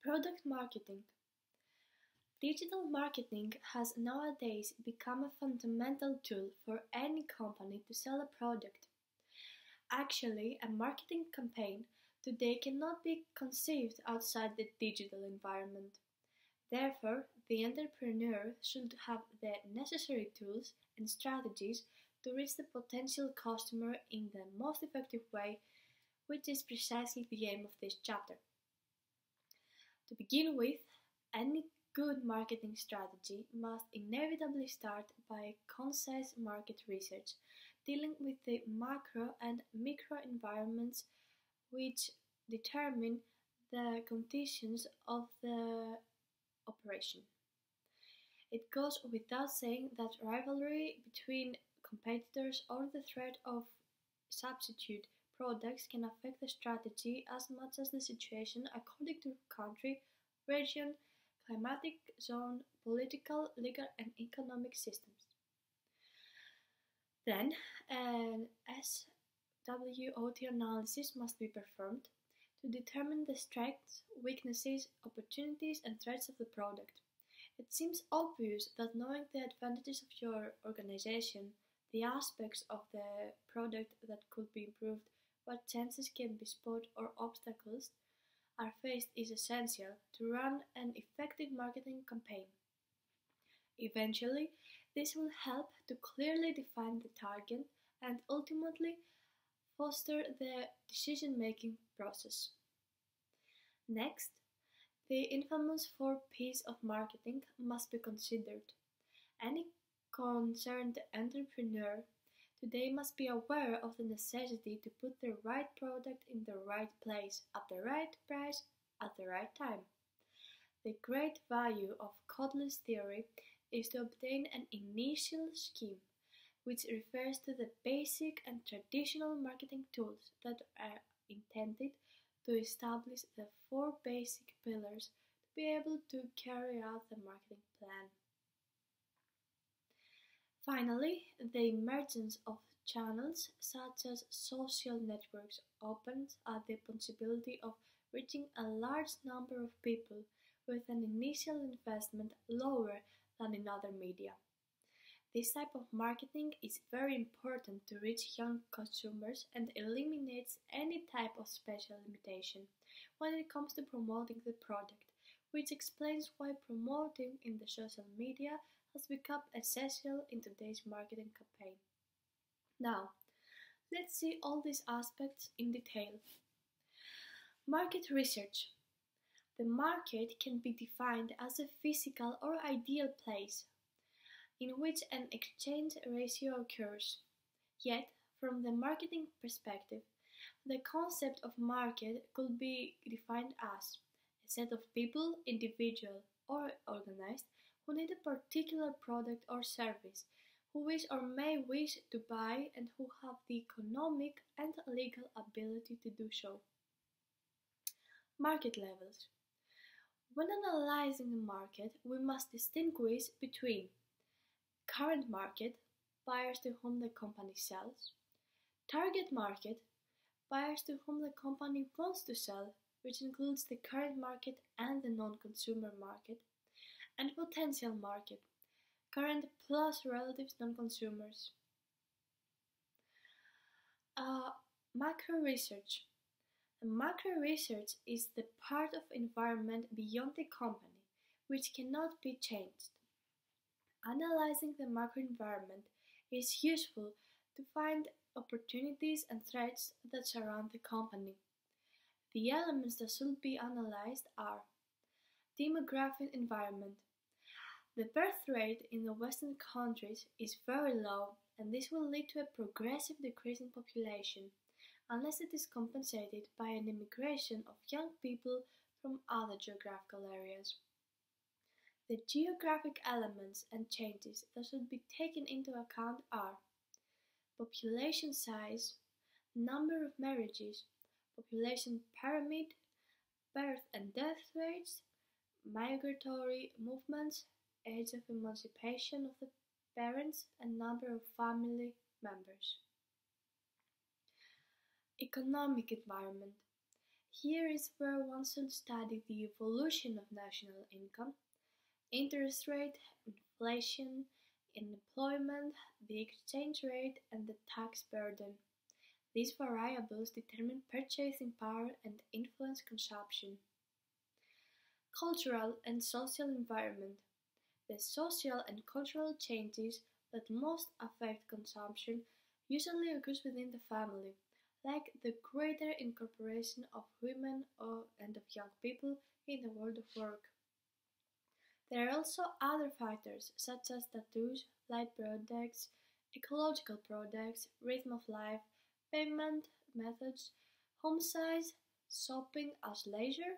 Product marketing. Digital marketing has nowadays become a fundamental tool for any company to sell a product. Actually, a marketing campaign today cannot be conceived outside the digital environment. Therefore, the entrepreneur should have the necessary tools and strategies to reach the potential customer in the most effective way, which is precisely the aim of this chapter. To begin with, any good marketing strategy must inevitably start by concise market research, dealing with the macro and micro environments which determine the conditions of the operation. It goes without saying that rivalry between competitors or the threat of substitute products can affect the strategy as much as the situation according to country, region, climatic zone, political, legal and economic systems. Then, an SWOT analysis must be performed to determine the strengths, weaknesses, opportunities and threats of the product. It seems obvious that knowing the advantages of your organization, the aspects of the product that could be improved, what chances can be spotted or obstacles are faced is essential to run an effective marketing campaign. Eventually, this will help to clearly define the target and ultimately foster the decision-making process. Next, the infamous 4 P's of marketing must be considered. Any concerned entrepreneur today must be aware of the necessity to put the right product in the right place, at the right price, at the right time. The great value of Kotler's theory is to obtain an initial scheme, which refers to the basic and traditional marketing tools that are intended to establish the 4 basic pillars to be able to carry out the marketing plan. Finally, the emergence of channels such as social networks opens up the possibility of reaching a large number of people with an initial investment lower than in other media. This type of marketing is very important to reach young consumers and eliminates any type of special limitation when it comes to promoting the product, which explains why promoting in the social media has become essential in today's marketing campaign. Now, let's see all these aspects in detail. Market research. The market can be defined as a physical or ideal place in which an exchange ratio occurs. Yet, from the marketing perspective, the concept of market could be defined as a set of people, individual or organized, who need a particular product or service, who wish or may wish to buy and who have the economic and legal ability to do so. Market levels. When analyzing a market, we must distinguish between current market, buyers to whom the company sells, target market, buyers to whom the company wants to sell, which includes the current market and the non-consumer market, and potential market, current plus relative non-consumers. Macro research. Macro research is the part of environment beyond the company, which cannot be changed. Analyzing the macro environment is useful to find opportunities and threats that surround the company. The elements that should be analyzed are demographic environment. The birth rate in the Western countries is very low, and this will lead to a progressive decrease in population, unless it is compensated by an immigration of young people from other geographical areas. The geographic elements and changes that should be taken into account are population size, number of marriages, population pyramid, birth and death rates, migratory movements, age of emancipation of the parents, and number of family members. Economic environment. Here is where one should study the evolution of national income, interest rate, inflation, unemployment, the exchange rate, and the tax burden. These variables determine purchasing power and influence consumption. Cultural and social environment. The social and cultural changes that most affect consumption usually occurs within the family, like the greater incorporation of women and of young people in the world of work. There are also other factors such as tattoos, light products, ecological products, rhythm of life, payment methods, home size, shopping as leisure,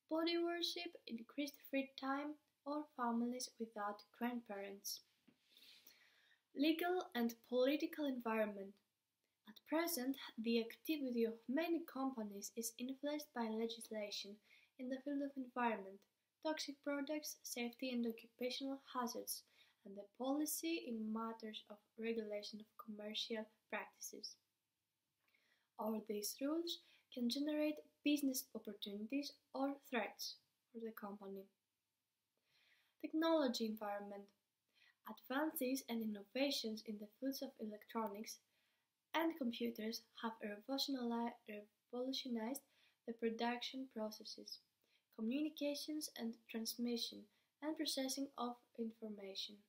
body worship, increased free time, or families without grandparents. Legal and political environment. At present, the activity of many companies is influenced by legislation in the field of environment, toxic products, safety and occupational hazards, and the policy in matters of regulation of commercial practices. All these rules can generate business opportunities or threats for the company. Technology environment. Advances and innovations in the fields of electronics and computers have revolutionized the production processes, communications and transmission and processing of information.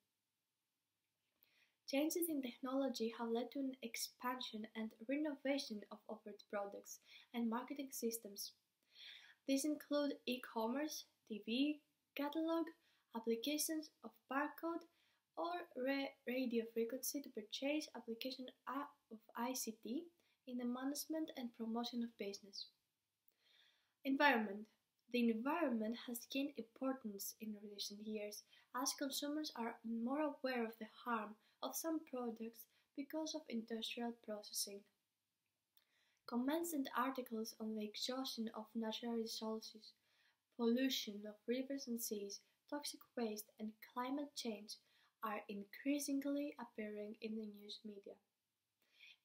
Changes in technology have led to an expansion and renovation of offered products and marketing systems. These include e-commerce, TV, catalog, applications of barcode or radio frequency to purchase, application of ICT in the management and promotion of business. Environment. The environment has gained importance in recent years as consumers are more aware of the harm of some products because of industrial processing. Comments and articles on the exhaustion of natural resources, pollution of rivers and seas, toxic waste, and climate change are increasingly appearing in the news media.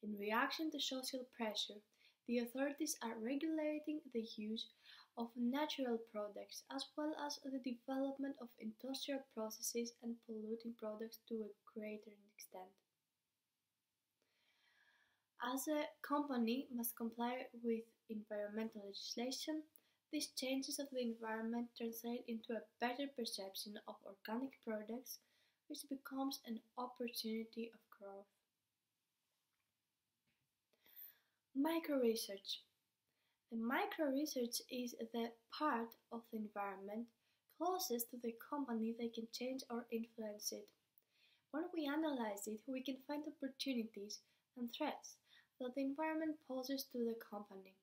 In reaction to social pressure, the authorities are regulating the use of natural products as well as the development of industrial processes and polluting products to a greater extent. As a company must comply with environmental legislation, these changes of the environment translate into a better perception of organic products, which becomes an opportunity of growth. Micro-research. The micro-research is the part of the environment closest to the company that can change or influence it. When we analyze it, we can find opportunities and threats that the environment poses to the company.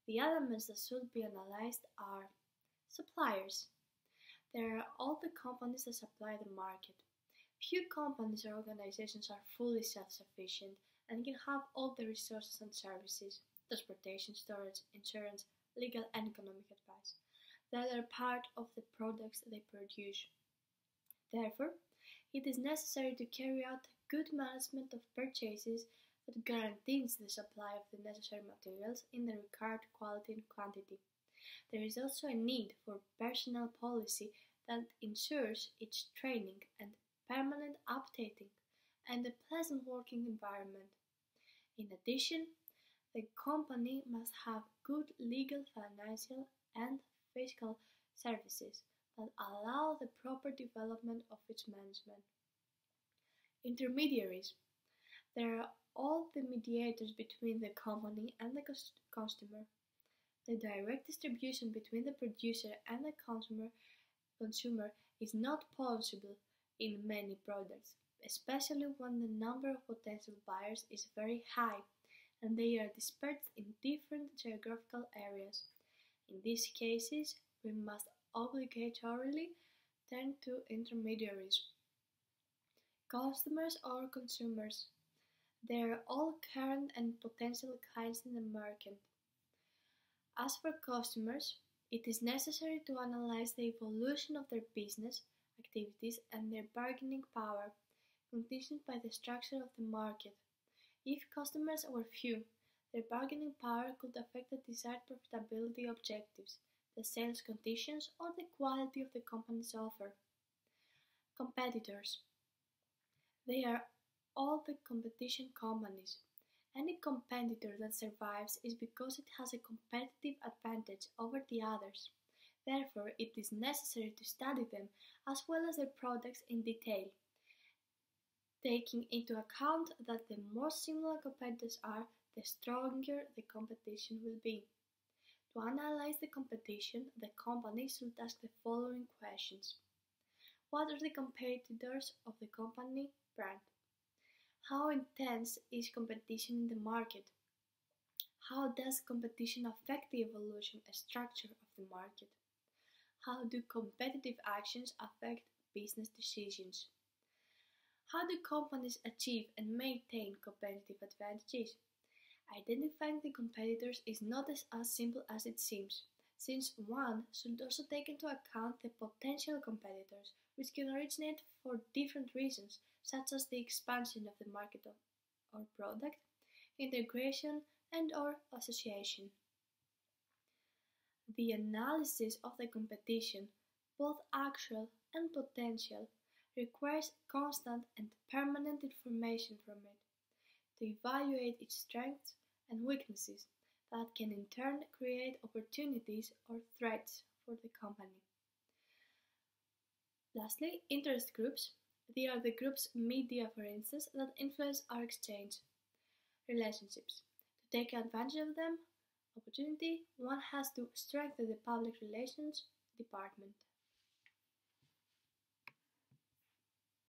The elements that should be analyzed are suppliers. There are all the companies that supply the market. Few companies or organizations are fully self-sufficient and can have all the resources and services, transportation, storage, insurance, legal and economic advice, that are part of the products they produce. Therefore, it is necessary to carry out good management of purchases that guarantees the supply of the necessary materials in the required quality and quantity. There is also a need for personnel policy that ensures its training and permanent updating and a pleasant working environment. In addition, the company must have good legal, financial, and fiscal services that allow the proper development of its management. Intermediaries. There are all the mediators between the company and the customer. The direct distribution between the producer and the consumer is not possible in many products, especially when the number of potential buyers is very high and they are dispersed in different geographical areas. In these cases, we must obligatorily turn to intermediaries. Customers or consumers. They are all current and potential clients in the market. As for customers, it is necessary to analyze the evolution of their business activities and their bargaining power, conditioned by the structure of the market. If customers were few, Their bargaining power could affect the desired profitability objectives, the sales conditions, or the quality of the company's offer. Competitors. They are all the competition companies. Any competitor that survives is because it has a competitive advantage over the others. Therefore, it is necessary to study them as well as their products in detail, taking into account that the more similar competitors are, the stronger the competition will be. To analyze the competition, the company should ask the following questions. What are the competitors of the company brand? How intense is competition in the market? How does competition affect the evolution and structure of the market? How do competitive actions affect business decisions? How do companies achieve and maintain competitive advantages? Identifying the competitors is not as simple as it seems, since one should also take into account the potential competitors, which can originate for different reasons, such as the expansion of the market or product, integration, and/or association. The analysis of the competition, both actual and potential, requires constant and permanent information from it to evaluate its strengths and weaknesses that can in turn create opportunities or threats for the company. Lastly, interest groups. They are the group's media, for instance, that influence our exchange relationships. To take advantage of them, opportunity, one has to strengthen the public relations department.